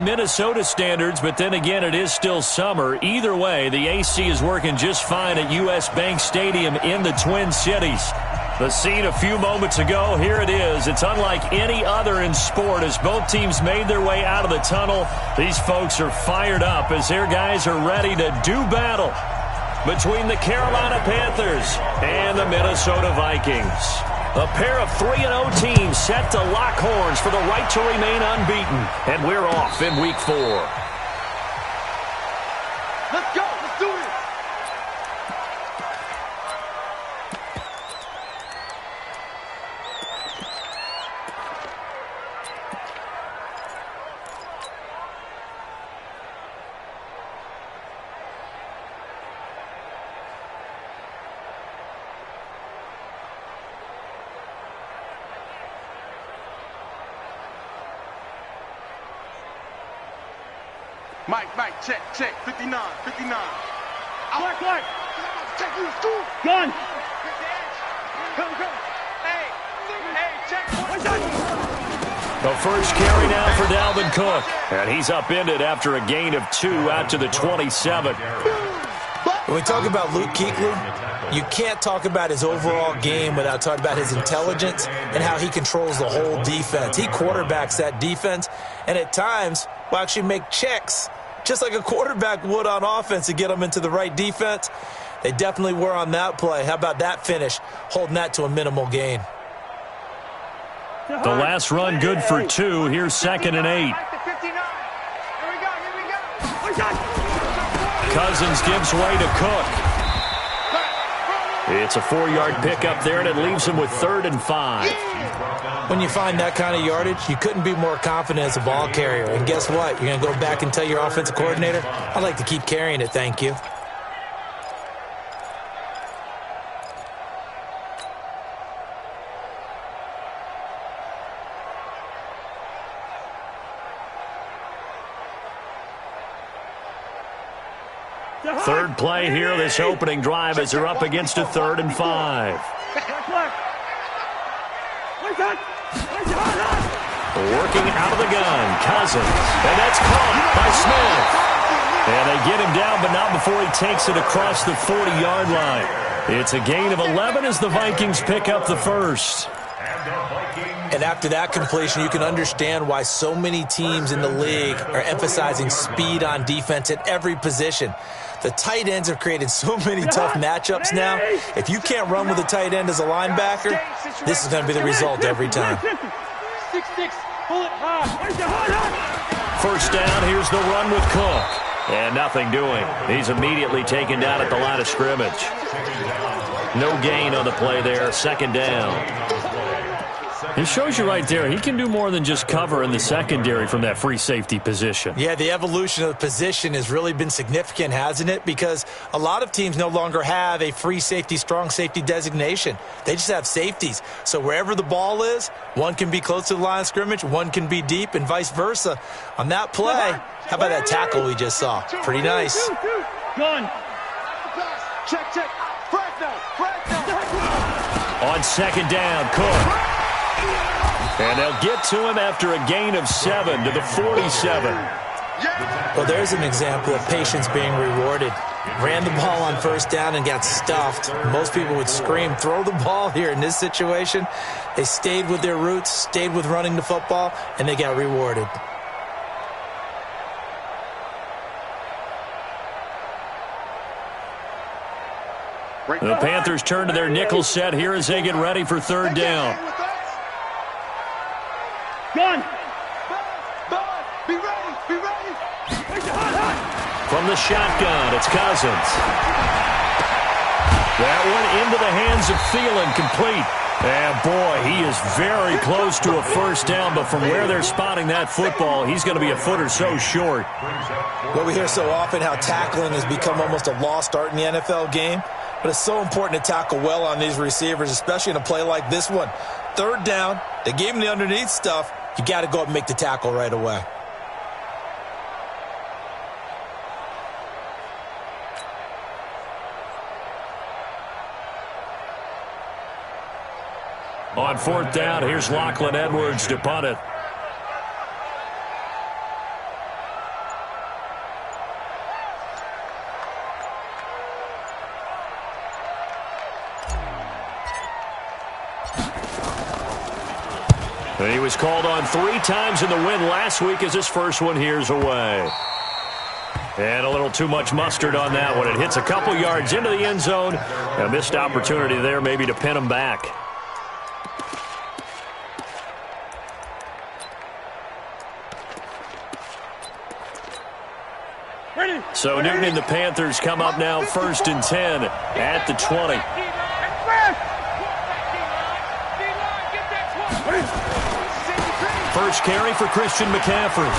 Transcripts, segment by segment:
Minnesota standards, but then again, it is still summer. Either way, the AC is working just fine at U.S. Bank Stadium in the Twin Cities. The scene a few moments ago, here it is. It's unlike any other in sport as both teams made their way out of the tunnel. These folks are fired up as their guys are ready to do battle between the Carolina Panthers and the Minnesota Vikings. A pair of 3-0 teams set to lock horns for the right to remain unbeaten. And we're off in Week 4. Let's go. Let's do it. Mike, check, 59. Black. Take you to school. Gun. Come. Hey, check. The first carry now for Dalvin Cook. And he's upended after a gain of 2 out to the 27. When we talk about Luke Kuechly, you can't talk about his overall game without talking about his intelligence and how he controls the whole defense. He quarterbacks that defense, and at times will actually make checks just like a quarterback would on offense to get them into the right defense. They definitely were on that play. How about that finish, holding that to a minimal gain? The last run good for 2. Here's 2nd and 8. Cousins gives way to Cook. It's a 4-yard pickup there, and it leaves him with 3rd and 5. When you find that kind of yardage, you couldn't be more confident as a ball carrier. And guess what? You're going to go back and tell your offensive coordinator, I'd like to keep carrying it, thank you. Third play here, this opening drive as they're up against a 3rd and 5. Working out of the gun, Cousins. And that's caught by Smith. And they get him down, but not before he takes it across the 40-yard line. It's a gain of 11 as the Vikings pick up the first. And after that completion, you can understand why so many teams in the league are emphasizing speed on defense at every position. The tight ends have created so many tough matchups now. If you can't run with a tight end as a linebacker, this is going to be the result every time. 6-6, pull it high. First down, here's the run with Cook. And nothing doing. He's immediately taken down at the line of scrimmage. No gain on the play there, 2nd down. It shows you right there, he can do more than just cover in the secondary from that free safety position. Yeah, the evolution of the position has really been significant, hasn't it? Because a lot of teams no longer have a free safety, strong safety designation. They just have safeties. So wherever the ball is, one can be close to the line of scrimmage, one can be deep, and vice versa. On that play, how about that tackle we just saw? Pretty nice. Gun. Check. Frag now. On 2nd down, Cook. And they'll get to him after a gain of 7 to the 47. Well, there's an example of patience being rewarded. Ran the ball on 1st down and got stuffed. Most people would scream, throw the ball here. In this situation, they stayed with their roots, stayed with running the football, and they got rewarded. The Panthers turn to their nickel set here as they get ready for 3rd down. Gun. Be ready. From the shotgun, it's Cousins. That one into the hands of Thielen, complete. And boy, he is very close to a 1st down, but from where they're spotting that football, he's going to be a foot or so short. Well, we hear so often how tackling has become almost a lost art in the NFL game, but it's so important to tackle well on these receivers, especially in a play like this one. 3rd down, they gave him the underneath stuff. You got to go up and make the tackle right away. On 4th down, here's Lachlan Edwards to punt it. And he was called on 3 times in the win last week as his first one here's away. And a little too much mustard on that one. It hits a couple yards into the end zone. A missed opportunity there maybe to pin him back. So Newton and the Panthers come up now 1st and 10 at the 20. First carry for Christian McCaffrey.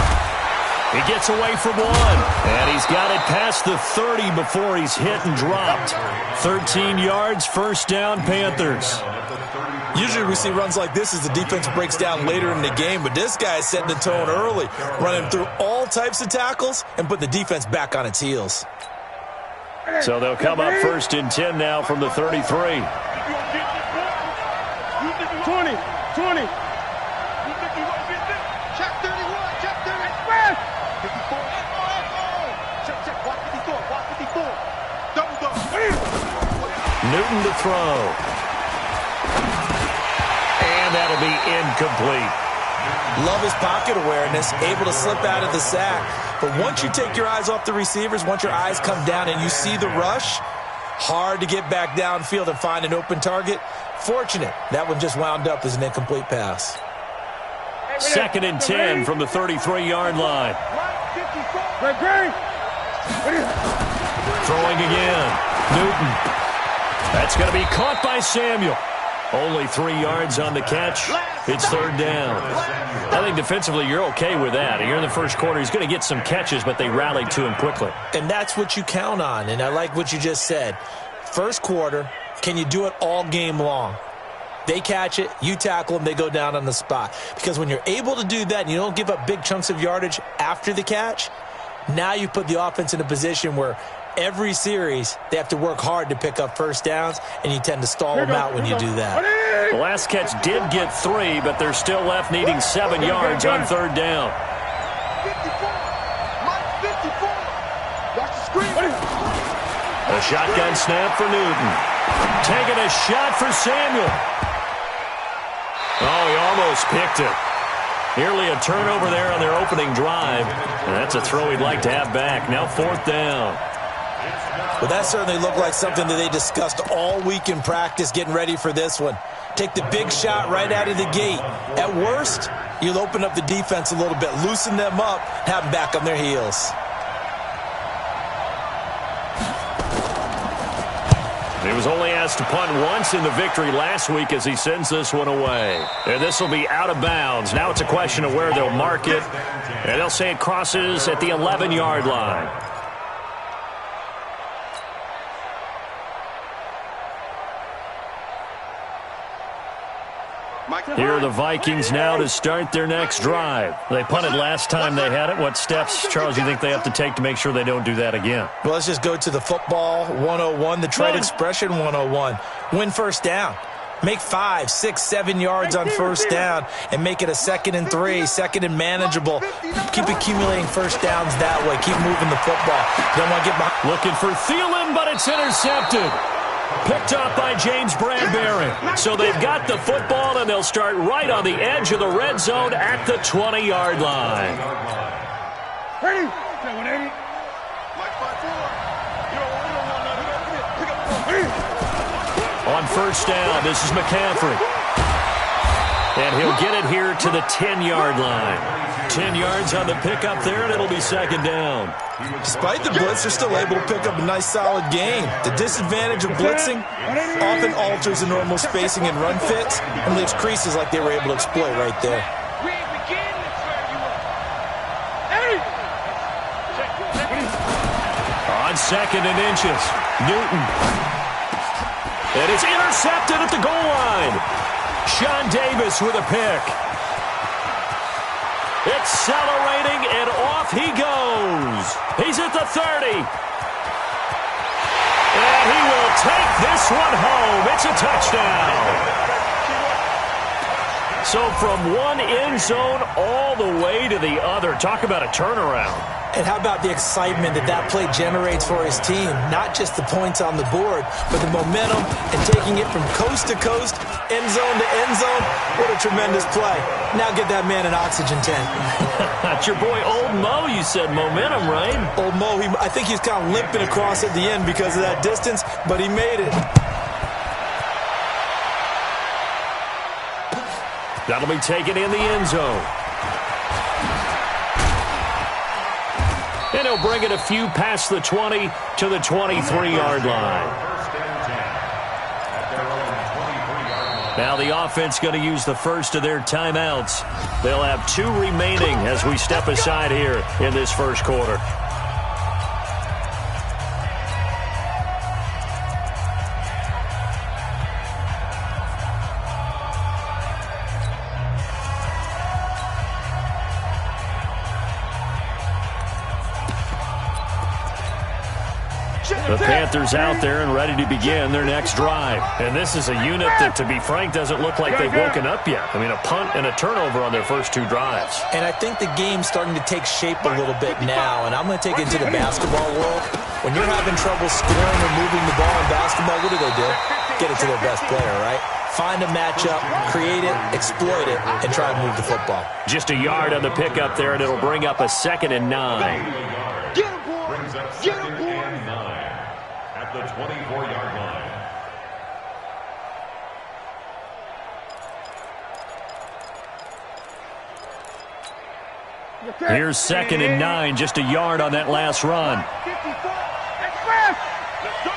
He gets away from one, and he's got it past the 30 before he's hit and dropped. 13 yards, first down, Panthers. Usually we see runs like this as the defense breaks down later in the game, but this guy is setting the tone early, running through all types of tackles and put the defense back on its heels. So they'll come up 1st and 10 now from the 33. 20. Check 31. Check 31. 54. Check. Walk 54. Walk 54. Double. Newton to throw. And that'll be incomplete. Love his pocket awareness, able to slip out of the sack. But once you take your eyes off the receivers, once your eyes come down and you see the rush, hard to get back downfield and find an open target. Fortunate, that one just wound up as an incomplete pass. 2nd and 10 from the 33-yard line. Throwing again. Newton. That's going to be caught by Samuel. Only 3 yards on the catch. It's 3rd down. I think defensively you're okay with that. Here in the first quarter, he's going to get some catches, but they rallied to him quickly. And that's what you count on, and I like what you just said. First quarter, can you do it all game long? They catch it, you tackle them, they go down on the spot. Because when you're able to do that and you don't give up big chunks of yardage after the catch, now you put the offense in a position where every series they have to work hard to pick up first downs, and you tend to stall them out when you do that. The last catch did get 3, but they're still left needing 7 yards on 3rd down. 54. Mike 54. Watch the screen. A shotgun snap for Newton. Taking a shot for Samuel. Oh, he almost picked it. Nearly a turnover there on their opening drive. And that's a throw he'd like to have back. Now 4th down. Well, that certainly looked like something that they discussed all week in practice getting ready for this one. Take the big shot right out of the gate. At worst, you'll open up the defense a little bit, loosen them up, have them back on their heels. He was only asked to punt once in the victory last week as he sends this one away. And this will be out of bounds. Now it's a question of where they'll mark it. And they'll say it crosses at the 11-yard line. Here are the Vikings now to start their next drive. They punted last time they had it. What steps, Charles, do you think they have to take to make sure they don't do that again? Well, let's just go to the football 101, the trade expression 101. Win first down. Make 5, 6, 7 yards on first down and make it a 2nd and 3, 2nd and manageable. Keep accumulating first downs that way. Keep moving the football. Don't want to get behind. Looking for Thielen, but it's intercepted. Picked up by James Bradbury. So they've got the football, and they'll start right on the edge of the red zone at the 20-yard line. Ready? On first down, this is McCaffrey. And he'll get it here to the 10-yard line. 10 yards on the pickup there, and it'll be 2nd down. Despite the blitz, they're still able to pick up a nice, solid gain. The disadvantage of blitzing often alters the normal spacing and run fits and leaves creases like they were able to exploit right there. On 2nd and inches, Newton. And it's intercepted at the goal line. Sean Davis with a pick. Accelerating, and off he goes. He's at the 30. And he will take this one home. It's a touchdown. So from one end zone all the way to the other. Talk about a turnaround. And how about the excitement that play generates for his team? Not just the points on the board, but the momentum and taking it from coast to coast, end zone to end zone. What a tremendous play. Now get that man an oxygen tank. That's your boy Old Mo, you said. Momentum, right? Old Mo, I think he's kind of limping across at the end because of that distance, but he made it. That'll be taken in the end zone. And he'll bring it a few past the 20 to the 23-yard line. Now the offense going to use the first of their timeouts. They'll have 2 remaining as we step aside here in this first quarter. The Panthers out there and ready to begin their next drive. And this is a unit that, to be frank, doesn't look like they've woken up yet. I mean, a punt and a turnover on their first 2 drives. And I think the game's starting to take shape a little bit now. And I'm going to take it to the basketball world. When you're having trouble scoring or moving the ball in basketball, what do? Get it to their best player, right? Find a matchup, create it, exploit it, and try to move the football. Just a yard on the pickup there, and it'll bring up a 2nd and 9. Get him, boy. Get him, boy. The 24-yard line. Here's 2nd and 9, just a yard on that last run. 54. Express. Let's go.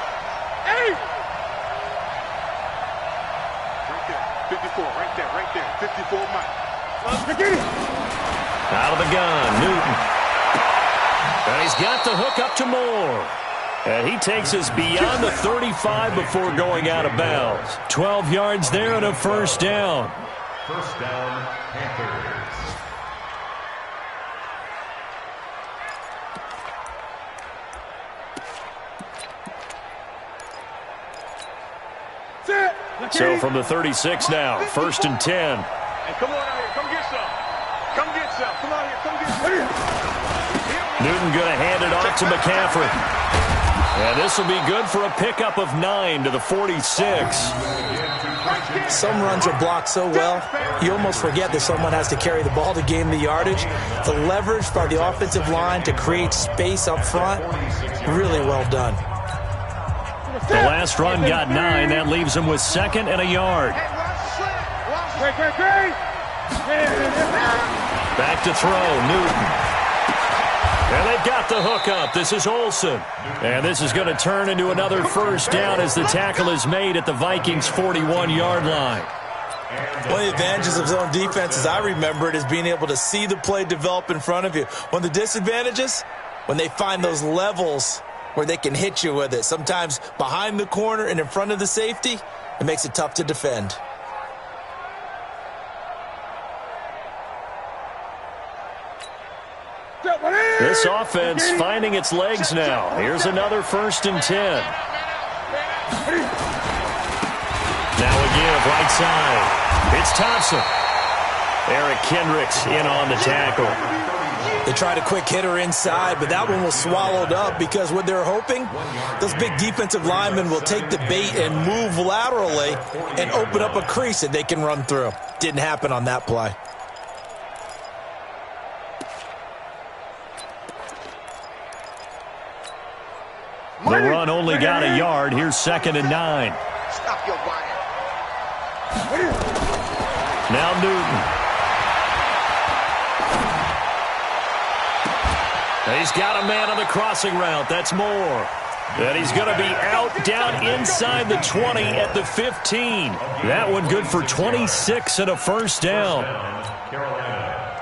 8. Right there. 54. Right there. 54 Mike. Out of the gun, Newton. And he's got the hook up to Moore. And he takes us beyond the 35 before going out of bounds. 12 yards there and a first down. First down, Panthers. So from the 36 now, 1st and 10. Hey, come on out here. Come get some. Come get some. Come on here. Come get some. Newton going to hand it off to McCaffrey. And this will be good for a pickup of 9 to the 46. Some runs are blocked so well, you almost forget that someone has to carry the ball to gain the yardage. The leverage by the offensive line to create space up front, really well done. The last run got 9. That leaves him with 2nd and a yard. Back to throw, Newton. And they've got the hook up. This is Olsen. And this is going to turn into another first down as the tackle is made at the Vikings' 41-yard line. One of the advantages of zone defense, as I remember it, is being able to see the play develop in front of you. One of the disadvantages, when they find those levels where they can hit you with it, sometimes behind the corner and in front of the safety, it makes it tough to defend. This offense finding its legs now. Here's another 1st and 10. Now again, right side. It's Thompson. Eric Kendricks in on the tackle. They tried a quick hitter inside, but that one was swallowed up because what they're hoping, those big defensive linemen will take the bait and move laterally and open up a crease that they can run through. Didn't happen on that play. The run only got a yard. Here's 2nd and 9. Stop your body. Now Newton. He's got a man on the crossing route. That's Moore. And he's going to be out down inside the 20 at the 15. That one good for 26 and a first down.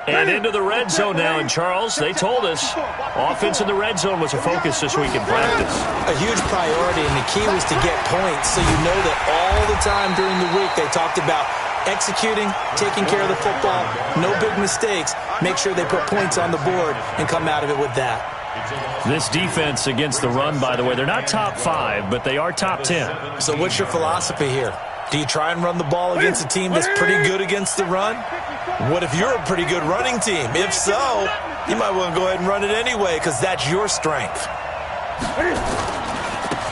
And into the red zone now. And, Charles, they told us offense in the red zone was a focus this week in practice. A huge priority, and the key was to get points. So you know that all the time during the week they talked about executing, taking care of the football, no big mistakes. Make sure they put points on the board and come out of it with that. This defense against the run, by the way, they're not top 5, but they are top 10. So what's your philosophy here? Do you try and run the ball against a team that's pretty good against the run? What if you're a pretty good running team? If so, You might want to go ahead and run it anyway because that's your strength.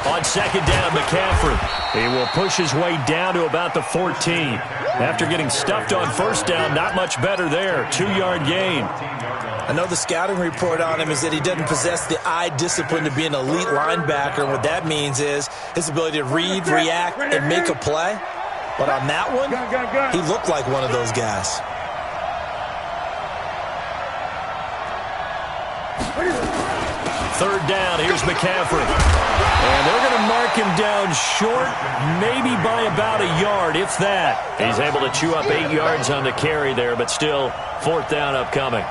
On second down, McCaffrey. He will push his way down to about the 14. After getting stuffed on first down, not much better there. 2-yard gain. I know the scouting report on him is that he doesn't possess the eye discipline to be an elite linebacker. And what that means is his ability to read, react, and make a play. But on that one, he looked like one of those guys. Third down, here's McCaffrey. And they're going to mark him down short, maybe by about a yard, if that. He's able to chew up 8 yards on the carry there, but still, fourth down upcoming.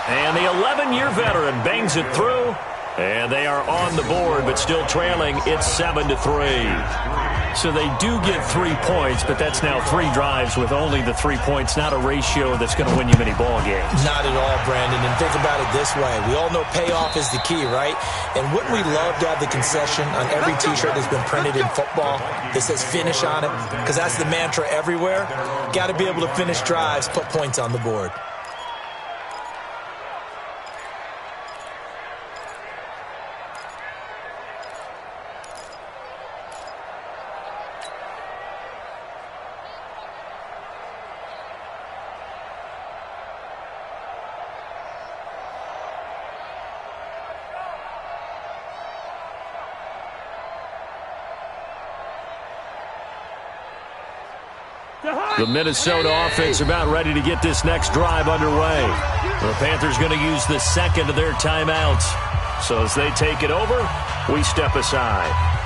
And the 11-year veteran bangs it through. And they are on the board, but still trailing. It's 7-3. So they do get 3 points, but that's now 3 drives with only the 3 points, not a ratio that's going to win you many ball games. Not at all, Brandon. And think about it this way. We all know payoff is the key, right? And wouldn't we love to have the concession on every T-shirt that's been printed in football that says finish on it? Because that's the mantra everywhere. Got to be able to finish drives, put points on the board. The Minnesota offense about ready to get this next drive underway. The Panthers going to use the second of their timeouts. So as they take it over, we step aside.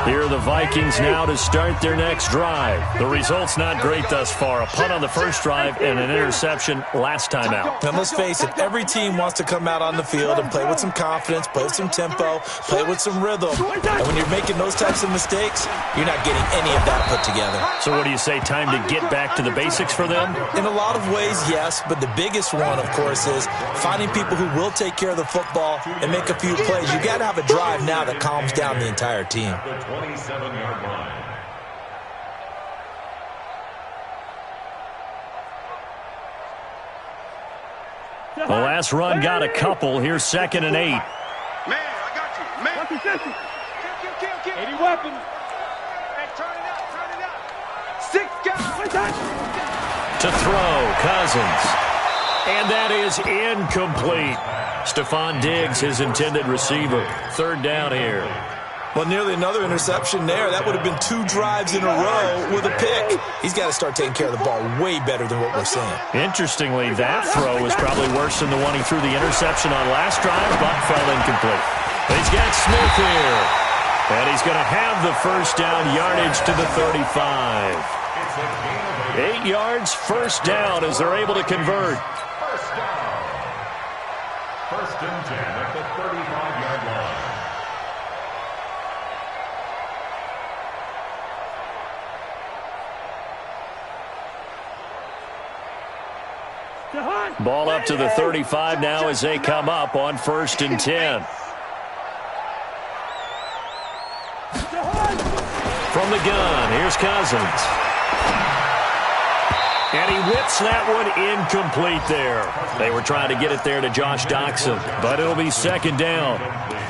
Here are the Vikings now to start their next drive. The result's not great thus far. A punt on the first drive and an interception last time out. And let's face it, every team wants to come out on the field and play with some confidence, play with some tempo, play with some rhythm. And when you're making those types of mistakes, you're not getting any of that put together. So what do you say, time to get back to the basics for them? In a lot of ways, yes, but the biggest one, of course, is finding people who will take care of the football and make a few plays. You got to have a drive now that calms down the entire team. 27-yard line. The last run got a couple. Here's 2nd and 8. Man, I got you. Man. Kill. 80 weapons. Hey, turn it out. 6 guys. To throw, Cousins. And that is incomplete. Stephon Diggs, his intended receiver. Third down here. Well, nearly another interception there. That would have been 2 drives in a row with a pick. He's got to start taking care of the ball way better than what we're seeing. Interestingly, that throw was probably worse than the one he threw the interception on last drive, but fell incomplete. He's got Smith here. And he's going to have the first down, yardage to the 35. 8 yards, first down as they're able to convert. First down. First and 10 at the 35-yard line. Ball up to the 35 now as they come up on 1st and 10. From the gun, here's Cousins. And he whips that one incomplete there. They were trying to get it there to Josh Doxson, but it'll be 2nd down.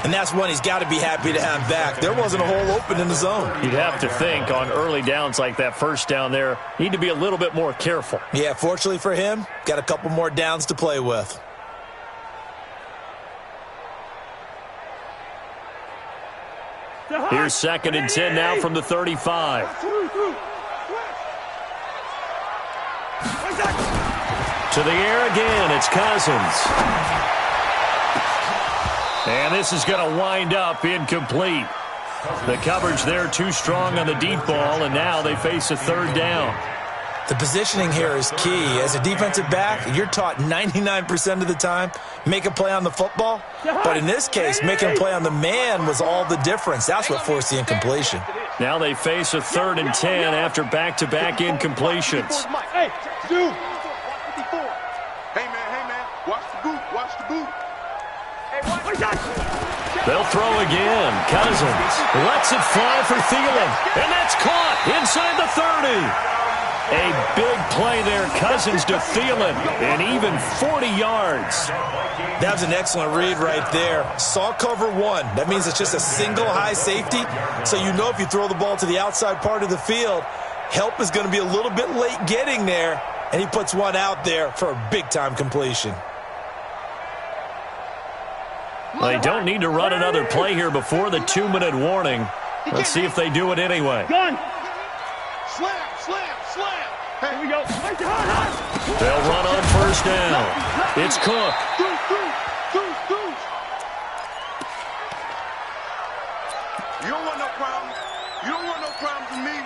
And that's one he's got to be happy to have back. There wasn't a hole open in the zone. You'd have to think on early downs like that first down there, need to be a little bit more careful. Yeah, fortunately for him, got a couple more downs to play with. Here's 2nd and 10 now from the 35. To the air again, it's Cousins. And this is going to wind up incomplete. The coverage there too strong on the deep ball, and now they face a 3rd down. The positioning here is key. As a defensive back, you're taught 99% of the time, make a play on the football. But in this case, making a play on the man was all the difference. That's what forced the incompletion. Now they face a 3rd and 10 after back-to-back incompletions. Hey, dude. Hey, man. Watch the boot. Hey, watch that. They'll throw again. Cousins lets it fly for Thielen, and that's caught inside the 30. A big play there, Cousins to Thielen, and even 40 yards. That was an excellent read right there. Saw cover one. That means it's just a single high safety. So you know if you throw the ball to the outside part of the field, help is going to be a little bit late getting there, and he puts one out there for a big-time completion. They don't need to run another play here before the 2-minute warning. Let's see if they do it anyway. Gun. Slam, slam, slam. Here we go. They'll run on first down. It's Cook. Deuce. You don't want no problems. You don't want no problems with me.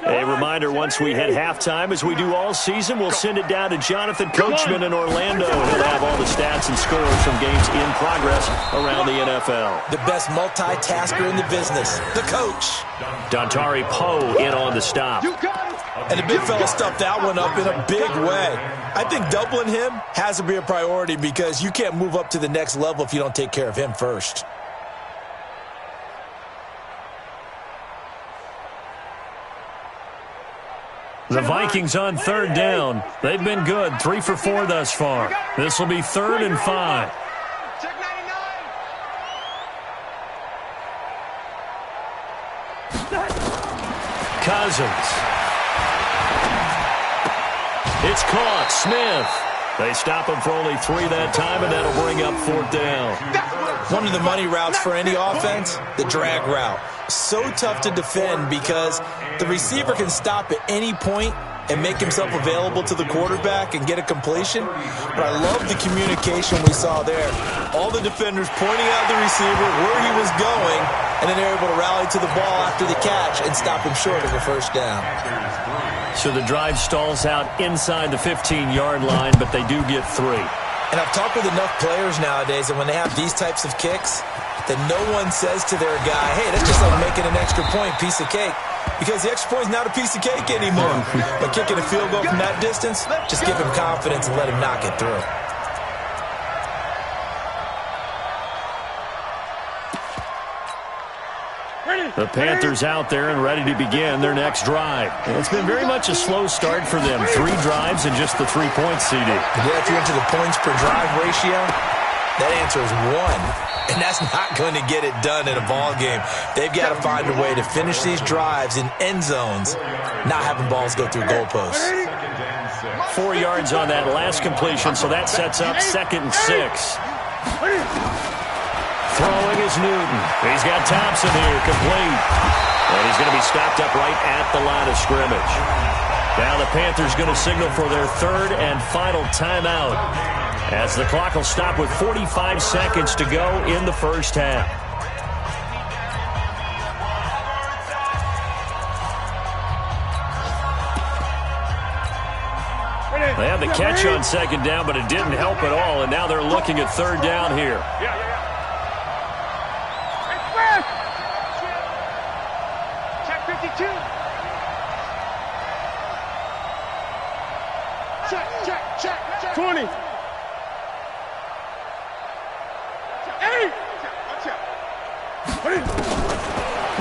A reminder, once we hit halftime, as we do all season, we'll send it down to Jonathan Coachman in Orlando. He'll have all the stats and scores from games in progress around the NFL. The best multitasker in the business, the coach. Dontari Poe in on the stop. And the big fella stuffed that one up in a big way. I think doubling him has to be a priority because you can't move up to the next level if you don't take care of him first. The Vikings on third down. They've been good, 3 for 4 thus far. This will be 3rd and 5. Cousins. It's caught. Smith. They stop him for only 3 that time, and that'll bring up 4th down. One of the money routes for any offense, the drag route. So tough to defend because the receiver can stop at any point and make himself available to the quarterback and get a completion. But I love the communication we saw there. All the defenders pointing out the receiver, where he was going, and then they're able to rally to the ball after the catch and stop him short of a first down. So the drive stalls out inside the 15-yard line, but they do get 3. And I've talked with enough players nowadays that when they have these types of kicks, that no one says to their guy, hey, that's just like making an extra point, piece of cake. Because the extra point is not a piece of cake anymore. But kicking a field goal from that distance, just give him confidence and let him knock it through. The Panthers out there and ready to begin their next drive. It's been very much a slow start for them. 3 drives and just the 3 points, CD. Yeah, if you're into the points per drive ratio, that answer is 1. And that's not going to get it done in a ball game. They've got to find a way to finish these drives in end zones, not having balls go through goalposts. 4 yards on that last completion, so that sets up 2nd and 6. Throwing is Newton. He's got Thompson here, complete. And he's going to be stopped up right at the line of scrimmage. Now the Panthers going to signal for their 3rd and final timeout, as the clock will stop with 45 seconds to go in the first half. They had the catch on 2nd down, but it didn't help at all, and now they're looking at 3rd down here. Check 52. Check. 20. 8.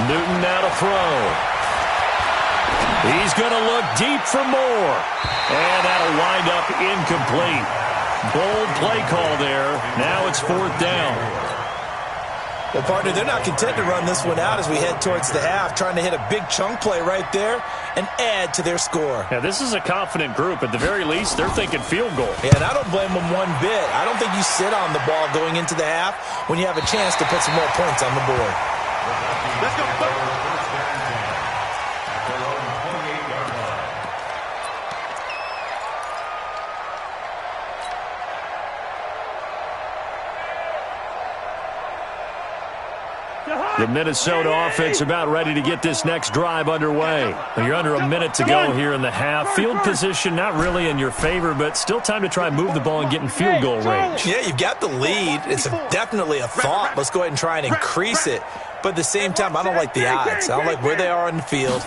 Newton now to throw. He's going to look deep for more. And that'll wind up incomplete. Bold play call there. Now it's 4th down. Well, partner, they're not content to run this one out as we head towards the half, trying to hit a big chunk play right there and add to their score. Yeah, this is a confident group. At the very least, they're thinking field goal. Yeah, and I don't blame them one bit. I don't think you sit on the ball going into the half when you have a chance to put some more points on the board. Let's go. The Minnesota offense about ready to get this next drive underway. You're under a minute to go here in the half. Field position not really in your favor, but still time to try and move the ball and get in field goal range. Yeah, you've got the lead. It's definitely a thought. Let's go ahead and try and increase it. But at the same time, I don't like the odds. I don't like where they are on the field.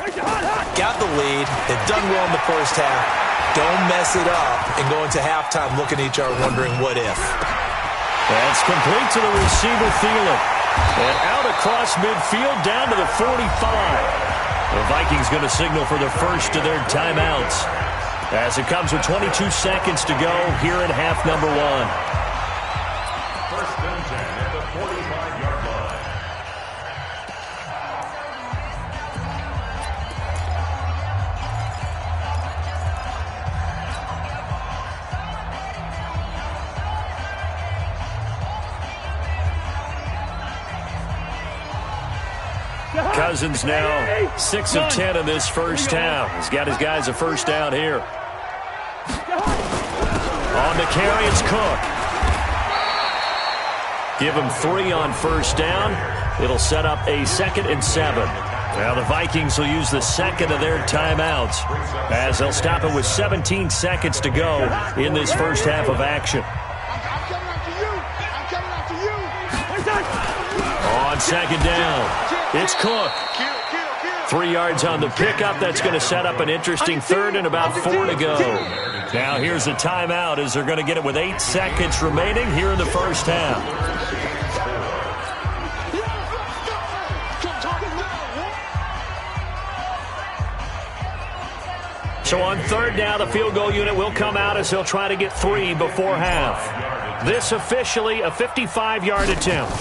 Got the lead. They've done well in the first half. Don't mess it up and go into halftime looking at each other wondering what if. That's complete to the receiver, Thielen. And out across midfield down to the 45. The Vikings going to signal for the first of their timeouts as it comes with 22 seconds to go here in half number one. First and 10 at the 45-yard line. Cousins now 6 of 10 in this first half. He's got his guys a first down here. On the carry, it's Cook. Give him 3 on first down. It'll set up a 2nd and 7. Now the Vikings will use the second of their timeouts as they'll stop it with 17 seconds to go in this first half of action. On second down, it's Cook. 3 yards on the pickup. That's going to set up an interesting 3rd and about 4 to go. Now here's a timeout as they're going to get it with 8 seconds remaining here in the first half. So on 3rd down, the field goal unit will come out as they'll try to get 3 before half. This officially a 55-yard attempt.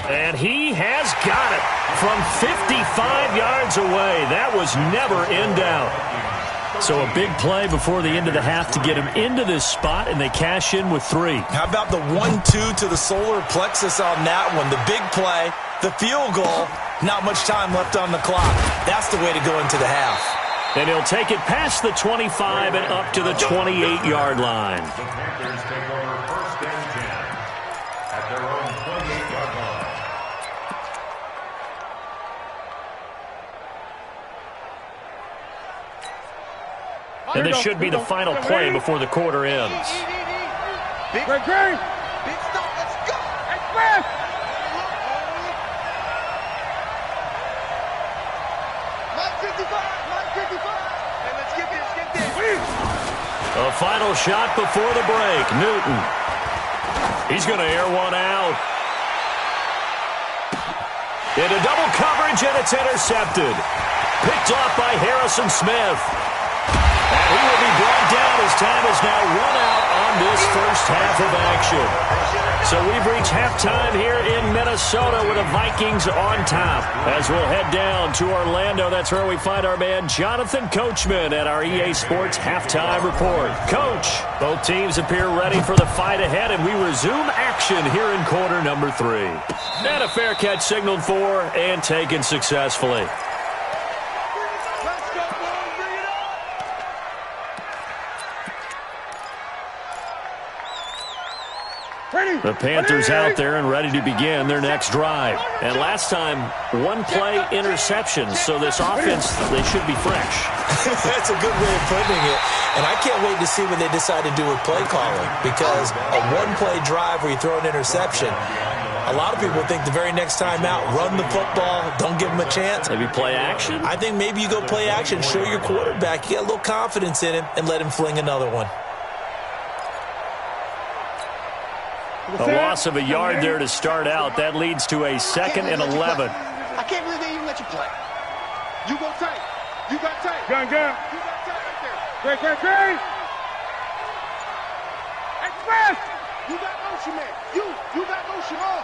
And he has got it from 55 yards away. That was never in doubt. So a big play before the end of the half to get him into this spot, and they cash in with 3. How about the 1-2 to the solar plexus on that one? The big play, the field goal, not much time left on the clock. That's the way to go into the half. And he'll take it past the 25 and up to the 28-yard line. The Panthers take over first and 10 at their own 28-yard line. And this should be the final play before the quarter ends. Big stop, let's go. Express. Line 55. Hey, let's get this. A final shot before the break. Newton. He's going to air one out. Into double coverage, and it's intercepted. Picked off by Harrison Smith. And he will be brought down as time is now run out on this first half of action. So we've reached halftime here in Minnesota with the Vikings on top. As we'll head down to Orlando, that's where we find our man Jonathan Coachman at our EA Sports Halftime Report. Coach, both teams appear ready for the fight ahead, and we resume action here in quarter number 3. And a fair catch signaled for and taken successfully. The Panthers out there and ready to begin their next drive. And last time, 1-play interception. So this offense, they should be fresh. That's a good way of putting it. And I can't wait to see what they decide to do with play calling. Because a 1-play drive where you throw an interception, a lot of people think the very next time out, run the football, don't give them a chance. Maybe play action? I think maybe you go play action, show your quarterback, you get a little confidence in him, and let him fling another one. A loss of a yard there to start out. That leads to a 2nd and 11. I can't believe they even let you play. You go tight. You got tight. Gun. You got tight right there. Great. Express. You got motion, man. You got motion on.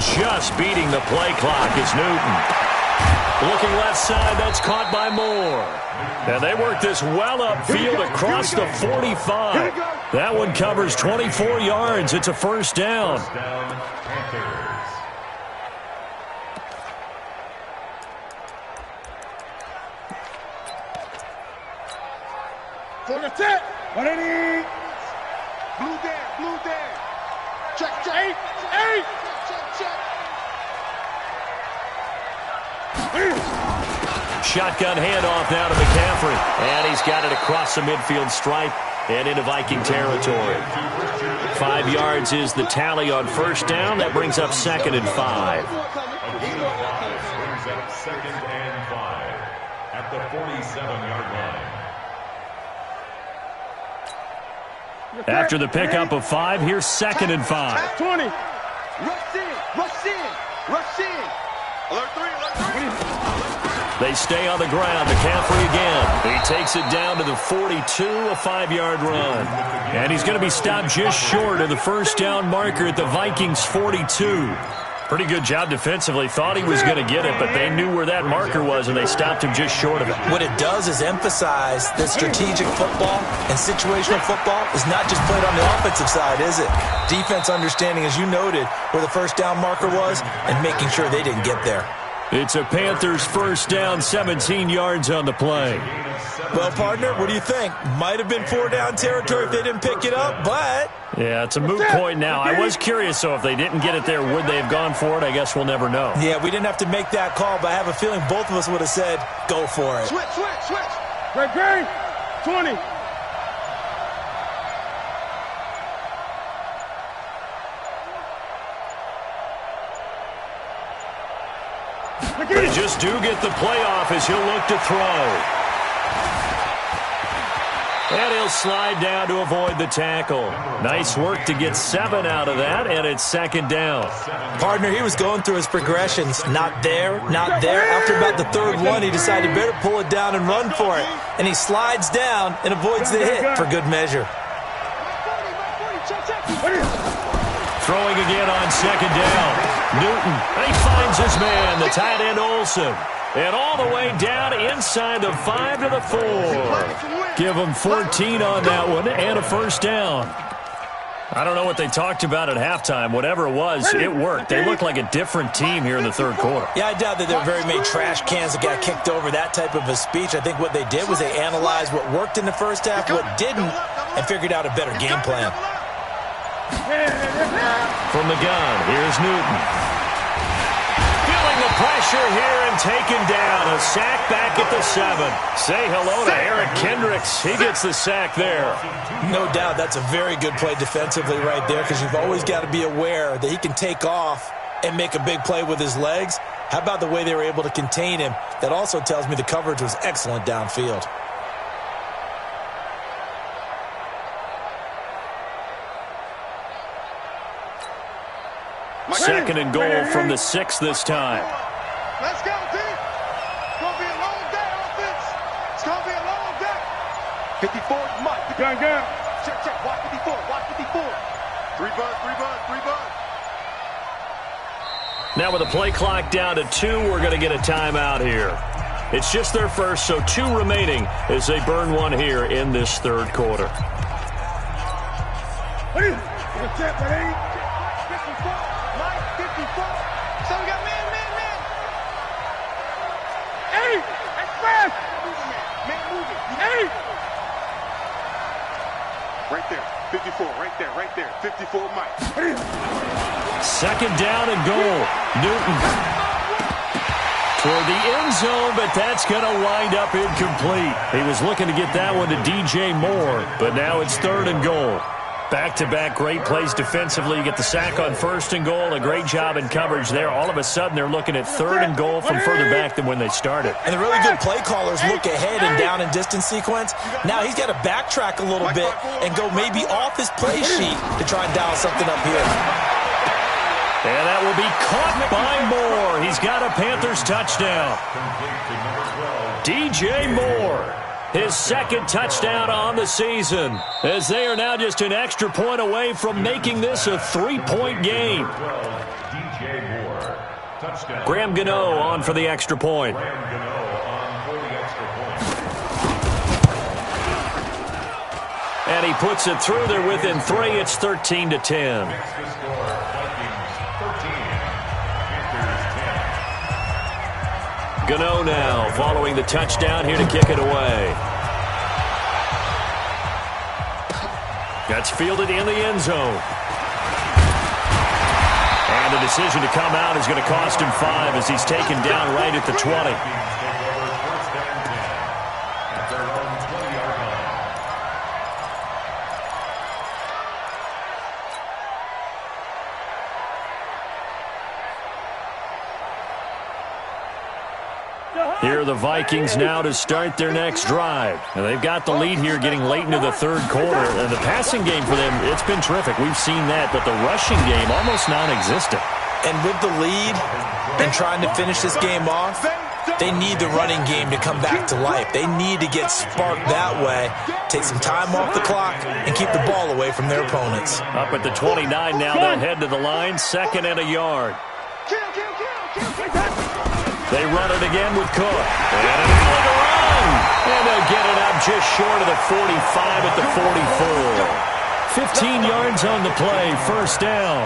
Just beating the play clock is Newton. Looking left side, that's caught by Moore. And they work this well upfield across the 45. That one covers 24 yards. It's a first down. First down, Panthers. For the tip. 180. Blue there, blue there. Check, check. Eight. Shotgun handoff now to McCaffrey. And he's got it across the midfield stripe and into Viking territory. 5 yards is the tally on first down. That brings up 2nd and 5. Brings up 2nd and 5 at the 47-yard line. After the pickup of 5, here's 2nd and 5. 20. Rush in. Alert 3. They stay on the ground. McCaffrey again. He takes it down to the 42, a 5-yard run. And he's going to be stopped just short of the first down marker at the Vikings' 42. Pretty good job defensively. Thought he was going to get it, but they knew where that marker was, and they stopped him just short of it. What it does is emphasize that strategic football and situational football is not just played on the offensive side, is it? Defense understanding, as you noted, where the first down marker was and making sure they didn't get there. It's a Panthers first down, 17 yards on the play. Well, partner, what do you think? Might have been 4-down territory if they didn't pick it up, but... Yeah, it's a moot point now. I was curious, though, if they didn't get it there, would they have gone for it? I guess we'll never know. Yeah, we didn't have to make that call, but I have a feeling both of us would have said, go for it. Switch. Great. 20. They just do get the playoff as he'll look to throw. And he'll slide down to avoid the tackle. Nice work to get 7 out of that, and it's 2nd down. Partner, he was going through his progressions. Not there. After about the 3rd one, he decided better pull it down and run for it. And he slides down and avoids the hit for good measure. Throwing again on 2nd down. Newton, he finds his man, the tight end Olsen. And all the way down inside the 5 to the 4. Give him 14 on that one and a first down. I don't know what they talked about at halftime. Whatever it was, it worked. They look like a different team here in the 3rd quarter. Yeah, I doubt that there were very many trash cans that got kicked over, that type of a speech. I think what they did was they analyzed what worked in the first half, what didn't, and figured out a better game plan. From the gun, here's Newton. Feeling the pressure here and taken down. A sack back at the 7. Say hello to Eric Kendricks. He gets the sack there. No doubt that's a very good play defensively right there, because you've always got to be aware that he can take off and make a big play with his legs. How about the way they were able to contain him? That also tells me the coverage was excellent downfield. Second and goal from the 6 this time. Let's go, team. It's going to be a long day, offense. It's going to be a long day. 54, Mike. Gun. Check. Watch 54. 3 bud. Now with the play clock down to 2, we're going to get a timeout here. It's just their first, so 2 remaining as they burn one here in this 3rd quarter. Right there. 54, right there. 54, Mike. 2nd down and goal. Newton toward the end zone, but that's going to wind up incomplete. He was looking to get that one to DJ Moore, but now it's 3rd and goal. Back-to-back great plays defensively. You get the sack on 1st and goal. A great job in coverage there. All of a sudden, they're looking at 3rd and goal from further back than when they started. And the really good play callers look ahead and down and distance sequence. Now he's got to backtrack a little bit and go maybe off his play sheet to try and dial something up here. And that will be caught by Moore. He's got a Panthers touchdown. DJ Moore. His 2nd touchdown on the season, as they are now just an extra point away from making this a 3-point game. Graham Gano on for the extra point. And he puts it through there within 3. It's 13-10. Gano now following the touchdown here to kick it away. That's fielded in the end zone. And the decision to come out is going to cost him 5 as he's taken down right at the 20. Here are the Vikings now to start their next drive. Now they've got the lead here getting late into the third quarter. And the passing game for them, it's been terrific. We've seen that, but the rushing game almost non-existent. And with the lead and trying to finish this game off, they need the running game to come back to life. They need to get sparked that way, take some time off the clock, and keep the ball away from their opponents. Up at the 29 now, they'll head to the line, 2nd and a yard. They run it again with Cook. And an alley to run. And they'll get it out just short of the 45 at the 44. 15 yards on the play, 1st down.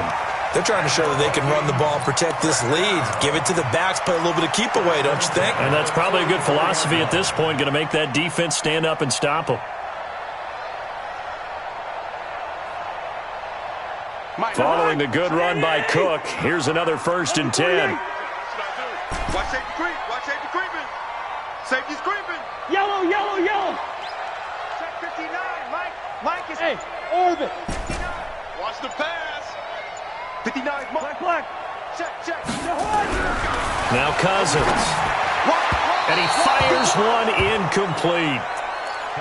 They're trying to show that they can run the ball and protect this lead. Give it to the backs, play a little bit of keep away, don't you think? And that's probably a good philosophy at this point, going to make that defense stand up and stop them. Following the good run by Cook, here's another 1st and 10. Watch safety creep. Watch safety creeping. Safety's creeping. Yellow, yellow, yellow. Check 59. Mike is... Hey, orbit. 59. Watch the pass. 59. Black, black. Check. Now Cousins. And he fires one incomplete.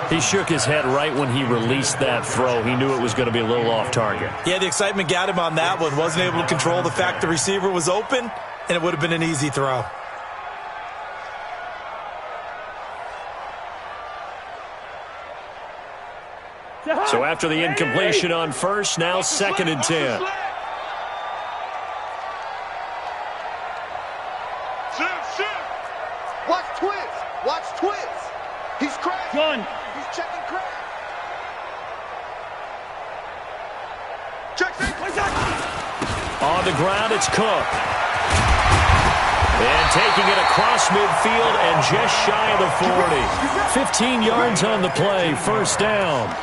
He shook his head right when he released that throw. He knew it was going to be a little off target. Yeah, the excitement got him on that one. Wasn't able to control the fact the receiver was open, and it would have been an easy throw. So after the incompletion on 1st, now 2nd and 10. Watch twins. He's crashing. Gun. He's checking crash. Check. On the ground, it's Cook. And taking it across midfield and just shy of the 40. 15 yards on the play, 1st down.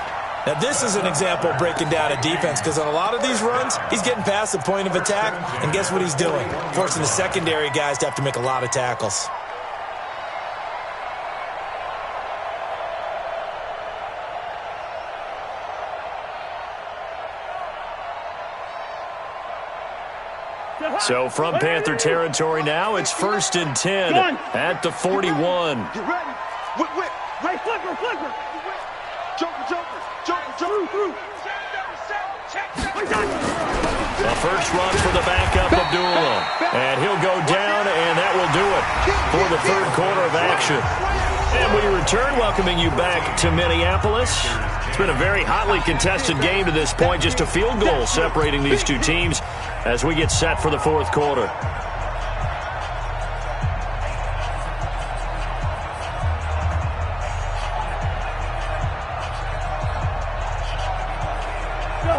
Now, this is an example of breaking down a defense because on a lot of these runs, he's getting past the point of attack, and guess what he's doing? Forcing the secondary guys to have to make a lot of tackles. So from Panther territory now, it's 1st and 10 at the 41. Get ready. Whip. Hey, flipper. Joker. Through. A first run for the backup, Abdullah. And he'll go down, and that will do it for the 3rd quarter of action. And we return, welcoming you back to Minneapolis. It's been a very hotly contested game to this point, just a field goal separating these two teams as we get set for the 4th quarter.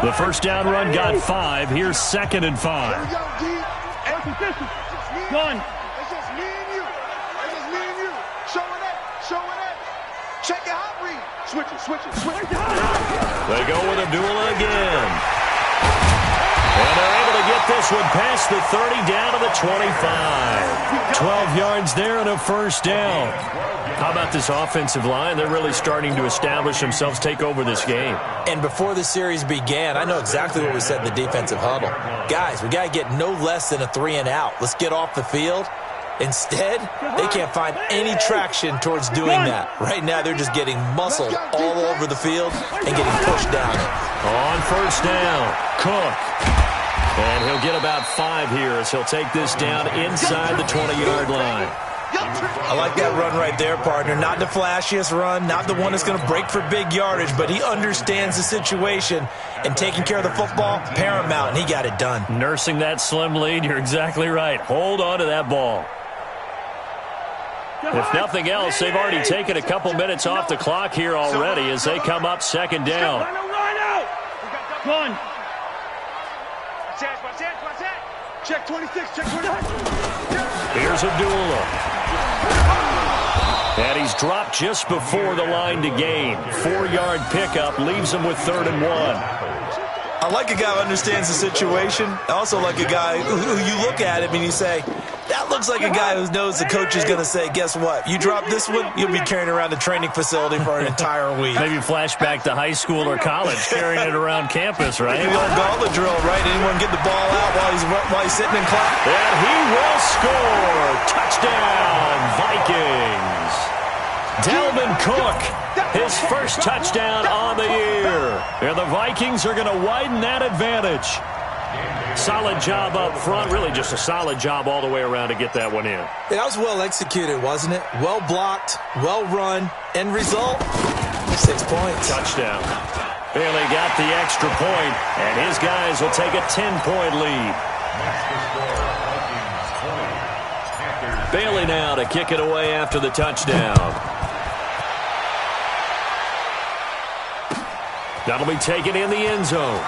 The first down run got 5. Here's 2nd and 5. Gun. It's just me and you. Showing that. Check your hot read. Switch it. They go with Abdullah again. And they're able to get this one past the 30 down to the 25. 12 yards there and a 1st down. How about this offensive line? They're really starting to establish themselves, take over this game. And before the series began, I know exactly what we said in the defensive huddle. Guys, we got to get no less than a 3 and out. Let's get off the field. Instead, they can't find any traction towards doing that. Right now, they're just getting muscled all over the field and getting pushed down. On 1st down, Cook. And he'll get about 5 here as he'll take this down inside the 20-yard line. I like that run right there, partner. Not the flashiest run, not the one that's going to break for big yardage, but he understands the situation, and taking care of the football, paramount, and he got it done. Nursing that slim lead, you're exactly right. Hold on to that ball. If nothing else, they've already taken a couple minutes off the clock here already as they come up 2nd down. Gun. Check 26. Here's Abdullah. And he's dropped just before the line to gain. 4-yard pickup leaves him with 3rd and 1. I like a guy who understands the situation. I also like a guy who you look at him and you say, that looks like a guy who knows the coach is going to say, guess what? You drop this one, you'll be carrying around a training facility for an entire week. Maybe flashback to high school or college, carrying it around campus, right? The old gauntlet drill, right? Anyone get the ball out while he's sitting in class? And he will score. Touchdown, Vikings. Dalvin Cook, his first touchdown on the year. And the Vikings are going to widen that advantage. Solid job up front. Really just a solid job all the way around to get that one in. That was well executed, wasn't it? Well blocked, well run. End result, 6 points. Touchdown. Bailey got the extra point, and his guys will take a 10-point lead. Bailey now to kick it away after the touchdown. That'll be taken in the end zone.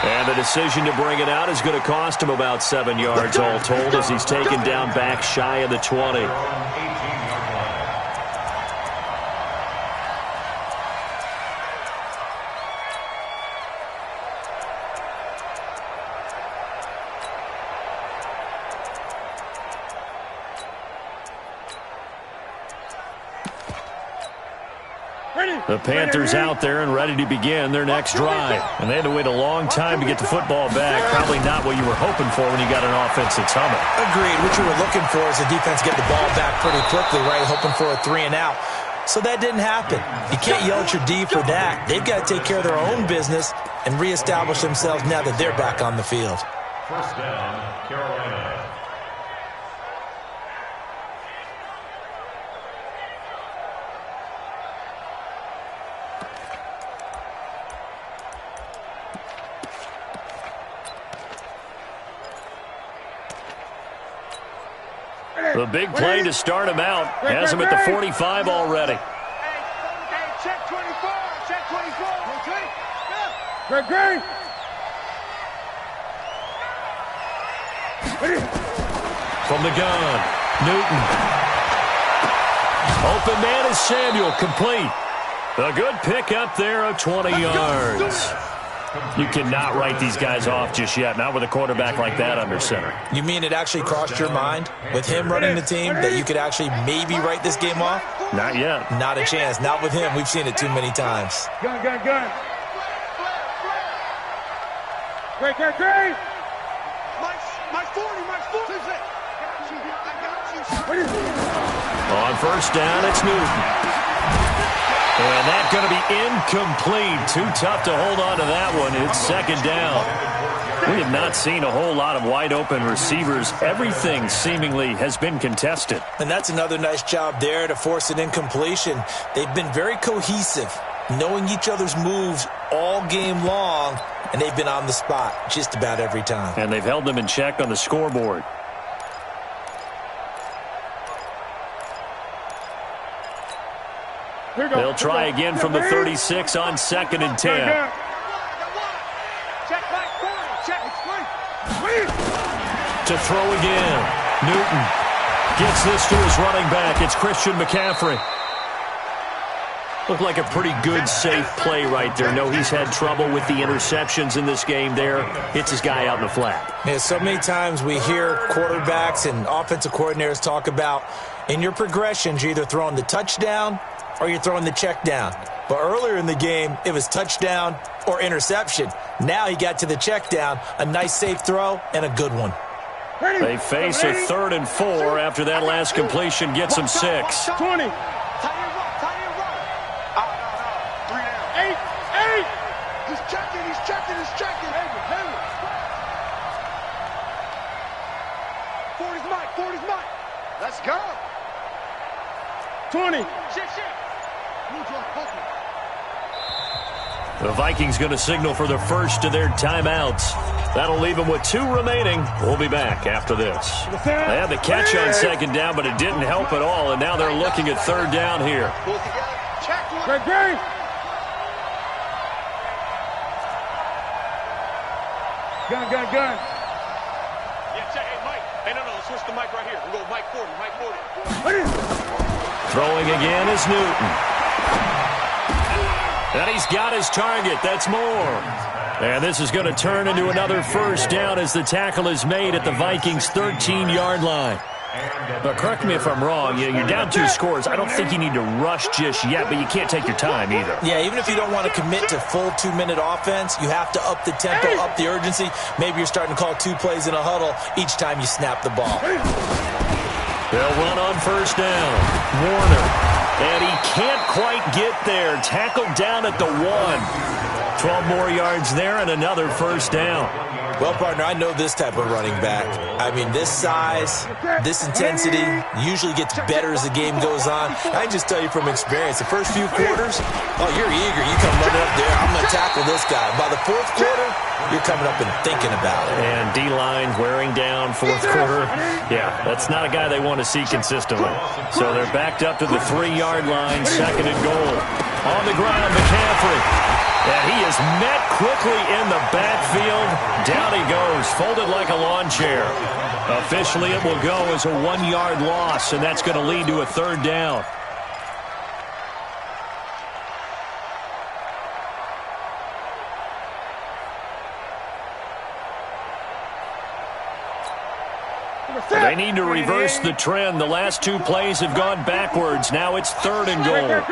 And the decision to bring it out is going to cost him about 7 yards all told as he's taken down back shy of the 20. The Panthers out there and ready to begin their next drive. And they had to wait a long time to get the football back. Probably not what you were hoping for when you got an offense that's humming. Agreed. What you were looking for is the defense get the ball back pretty quickly, right? Hoping for a 3 and out. So that didn't happen. You can't yell at your D for that. They've got to take care of their own business and reestablish themselves now that they're back on the field. First down, Carolina. The big play to start him out has him at the 45 already. Hey, check 24. Check 24. Okay? Great. From the gun, Newton. Open man is Samuel, complete. A good pick up there of 20 yards. You cannot write these guys off just yet, not with a quarterback like that under center. You mean it actually crossed your mind with him running the team that you could actually maybe write this game off? Not yet. Not a chance. Not with him. We've seen it too many times. Gun. Great. My 40. I got you. On first down, it's Newton. And that's going to be incomplete. Too tough to hold on to that one. It's second down. We have not seen a whole lot of wide-open receivers. Everything seemingly has been contested. And that's another nice job there to force an incompletion. They've been very cohesive, knowing each other's moves all game long, and they've been on the spot just about every time. And they've held them in check on the scoreboard. They'll try again from the 36 on 2nd and 10. To throw again. Newton gets this to his running back. It's Christian McCaffrey. Looked like a pretty good, safe play right there. No, he's had trouble with the interceptions in this game there. Hits his guy out in the flat. Yeah, so many times we hear quarterbacks and offensive coordinators talk about in your progressions, you're either throwing the touchdown or you're throwing the check down. But earlier in the game, it was touchdown or interception. Now he got to the check down, a nice safe throw, and a good one. They face a 3rd and 4 after that last completion gets him 6. 20. Tight end run. 3 down. 8. He's checking. 40's Mike. Let's go. 20. Shit. The Vikings going to signal for the first of their timeouts. That'll leave them with 2 remaining. We'll be back after this. They had the catch on 2nd down, but it didn't help at all, and now they're looking at 3rd down here. Pull together. Check one. Great. Gun. Yeah, check. Hey, Mike. Hey, no, switch the mic right here. We'll go Mike 40, Mike 40. Throwing again is Newton. And he's got his target. That's Moore. And this is going to turn into another first down as the tackle is made at the Vikings' 13-yard line. But correct me if I'm wrong, you're down 2 scores. I don't think you need to rush just yet, but you can't take your time either. Yeah, even if you don't want to commit to full 2-minute offense, you have to up the tempo, up the urgency. Maybe you're starting to call 2 plays in a huddle each time you snap the ball. They'll run on first down. Warner. And he can't quite get there. Tackled down at the 1. 12 more yards there and another first down. Well, partner, I know this type of running back. I mean, this size, this intensity usually gets better as the game goes on. I can just tell you from experience, the first few quarters, oh, you're eager. You come running up there, I'm going to tackle this guy. By the 4th quarter, you're coming up and thinking about it. And D-line wearing down 4th quarter. Yeah, that's not a guy they want to see consistently. So they're backed up to the 3-yard line, 2nd and goal. On the ground, McCaffrey. And he is met quickly in the backfield. Down he goes, folded like a lawn chair. Officially, it will go as a 1-yard loss, and that's going to lead to a 3rd down. They need to reverse the trend. The last 2 plays have gone backwards. Now it's 3rd and goal.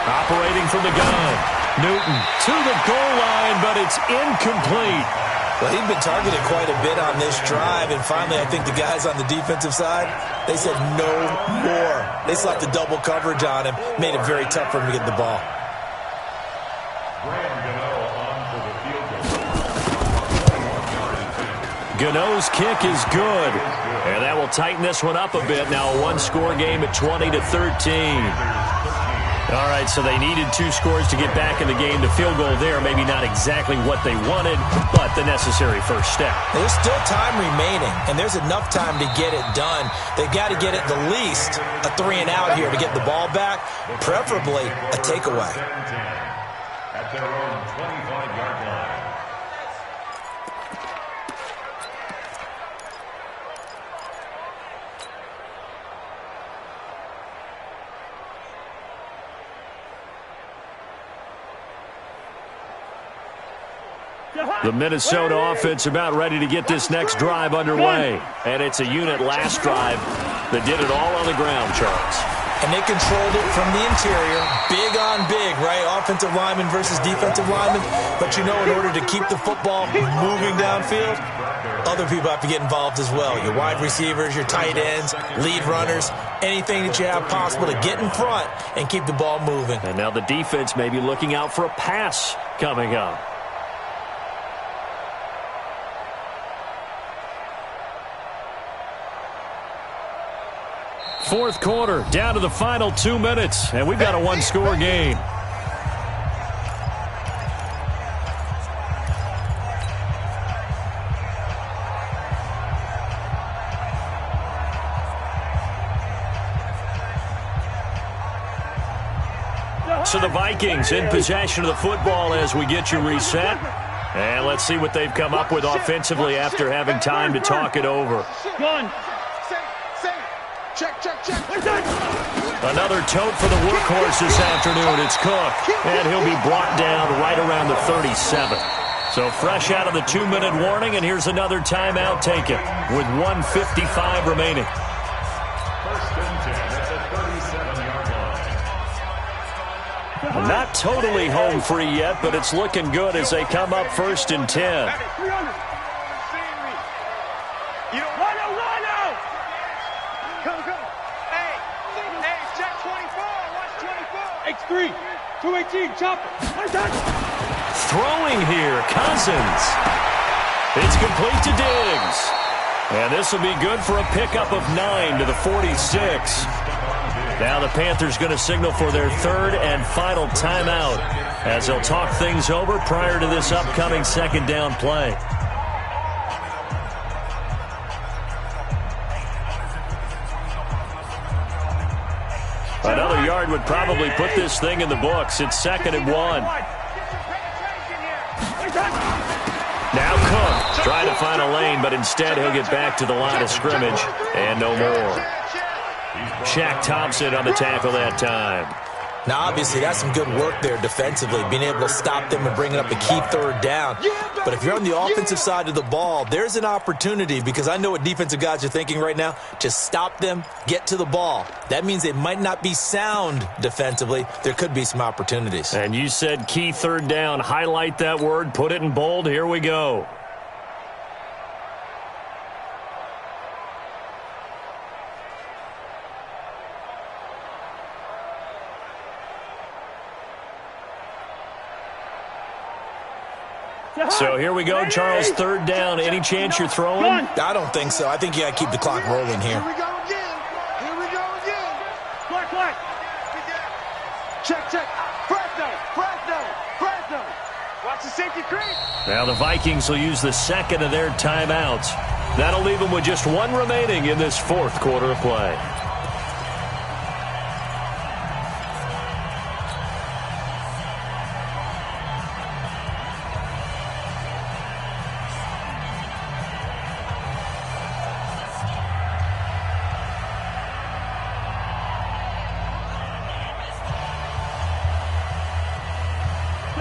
Operating from the gun. Newton to the goal line, but it's incomplete. Well, he'd been targeted quite a bit on this drive, and finally I think the guys on the defensive side, they said no more. They slapped the double coverage on him, made it very tough for him to get the ball. Gano's kick is good, and that will tighten this one up a bit. Now a 1-score game at 20-13. All right, so they needed 2 scores to get back in the game. The field goal there, maybe not exactly what they wanted, but the necessary first step. There's still time remaining, and there's enough time to get it done. They've got to get at the least a 3-and-out here to get the ball back, preferably a takeaway. At their own 25-yard line. The Minnesota offense about ready to get this next drive underway. And it's a unit last drive that did it all on the ground, Charles. And they controlled it from the interior, big on big, right? Offensive lineman versus defensive lineman. But you know, in order to keep the football moving downfield, other people have to get involved as well. Your wide receivers, your tight ends, lead runners, anything that you have possible to get in front and keep the ball moving. And now the defense may be looking out for a pass coming up. Fourth quarter, down to the final 2 minutes, and we've got a 1-score game. So the Vikings in possession of the football as we get you reset. And let's see what they've come up with offensively after having time to talk it over. Another tote for the workhorse this afternoon. It's Cook, and he'll be brought down right around the 37. So fresh out of the 2-minute warning, and here's another timeout taken with 1:55 remaining. First and 10 at the 37-yard line. Not totally home free yet, but it's looking good as they come up 1st and 10. X3, 218, chopper. Throwing here, Cousins. It's complete to Diggs. And this will be good for a pickup of 9 to the 46. Now the Panthers going to signal for their 3rd and final timeout as they'll talk things over prior to this upcoming 2nd down play. Another yard would probably put this thing in the books. It's 2nd and 1. Now Cook. Trying to find a lane, but instead he'll get back to the line of scrimmage and no more. Shaq Thompson on the tackle that time. Now, obviously, that's some good work there defensively, being able to stop them and bringing up a key third down. But if you're on the offensive side of the ball, there's an opportunity, because I know what defensive guys are thinking right now. Just stop them, get to the ball. That means they might not be sound defensively. There could be some opportunities. And you said key third down. Highlight that word, put it in bold. Here we go. So here we go, Charles, third down. Any chance you're throwing? I don't think so. I think you got to keep the clock rolling here. Here we go again. Here we go again. Black. Check. Fresno. Watch the safety creep. Now the Vikings will use the second of their timeouts. That'll leave them with just one remaining in this fourth quarter of play.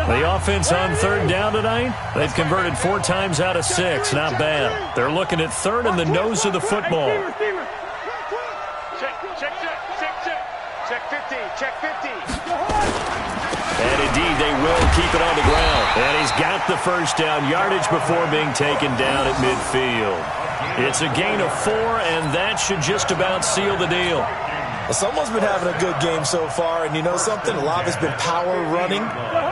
The offense on third down tonight, they've converted 4 times out of 6. Not bad. They're looking at third in the nose of the football. Check 15. And indeed, they will keep it on the ground. And he's got the first down yardage before being taken down at midfield. It's a gain of 4, and that should just about seal the deal. Well, someone's been having a good game so far, and you know something? A lot of it's been power running.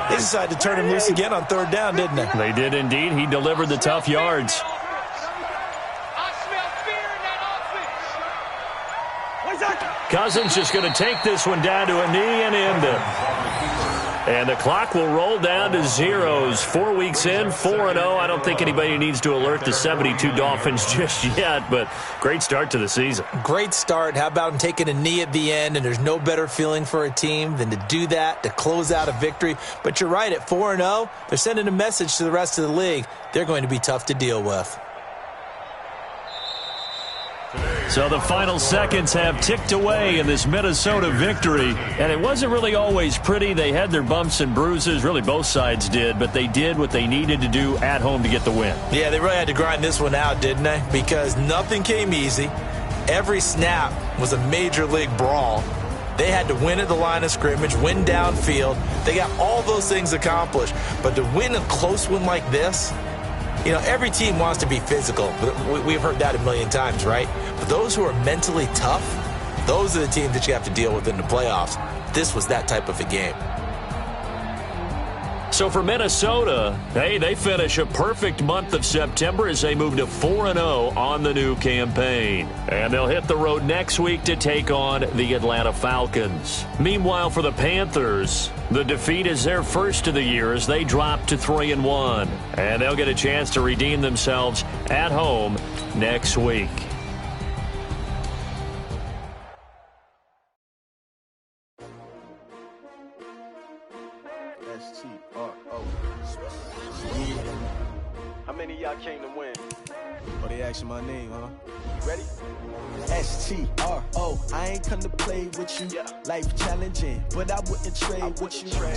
They decided to turn him loose again on third down, didn't they? They did indeed. He delivered the tough yards. I smell fear in that offense. Cousins just going to take this one down to a knee and end it. And the clock will roll down to zeros. 4 weeks in, 4-0. I don't think anybody needs to alert the 72 Dolphins just yet, but great start to the season. Great start. How about him taking a knee at the end? And there's no better feeling for a team than to do that, to close out a victory. But you're right, at 4-0, they're sending a message to the rest of the league. They're going to be tough to deal with. So the final seconds have ticked away in this Minnesota victory. And it wasn't really always pretty. They had their bumps and bruises. Really, both sides did. But they did what they needed to do at home to get the win. Yeah, they really had to grind this one out, didn't they? Because nothing came easy. Every snap was a major league brawl. They had to win at the line of scrimmage, win downfield. They got all those things accomplished. But to win a close one like this, you know, every team wants to be physical. We've heard that a million times, right? But those who are mentally tough, those are the teams that you have to deal with in the playoffs. This was that type of a game. So for Minnesota, hey, they finish a perfect month of September as they move to 4-0 on the new campaign. And they'll hit the road next week to take on the Atlanta Falcons. Meanwhile, for the Panthers, the defeat is their first of the year as they drop to 3-1. And they'll get a chance to redeem themselves at home next week. How many of y'all came to win? Oh, they asking my name, huh? Ready? S-T-R-O, I ain't come to play with you. Yeah. Life challenging, but I wouldn't trade with you.